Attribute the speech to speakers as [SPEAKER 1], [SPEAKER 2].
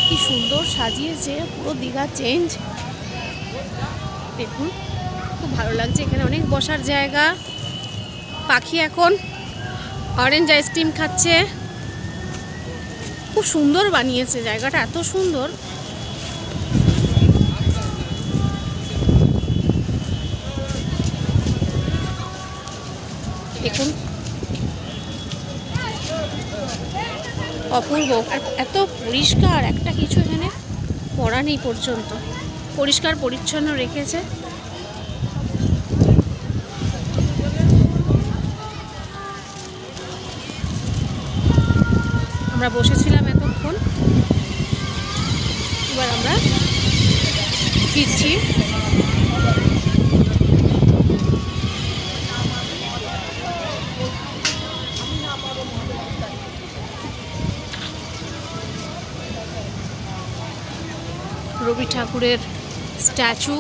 [SPEAKER 1] কি সুন্দর সাজিয়েছে, পুরো দীঘা চেঞ্জ। দেখুন খুব ভালো লাগছে, এখানে অনেক বসার জায়গা। পাখি এখন অরেঞ্জ আইসক্রিম খাচ্ছে। খুব সুন্দর বানিয়েছে জায়গাটা, এত সুন্দর। দেখুন অপূর্ব, এত পরিষ্কার, একটা কিছু এখানে পড়া নেই পর্যন্ত, পরিষ্কার পরিচ্ছন্ন রেখেছে। আমরা বসেছিলাম এতক্ষণ, এবার আমরা ফিরছি। রবি ঠাকুরের স্ট্যাচু।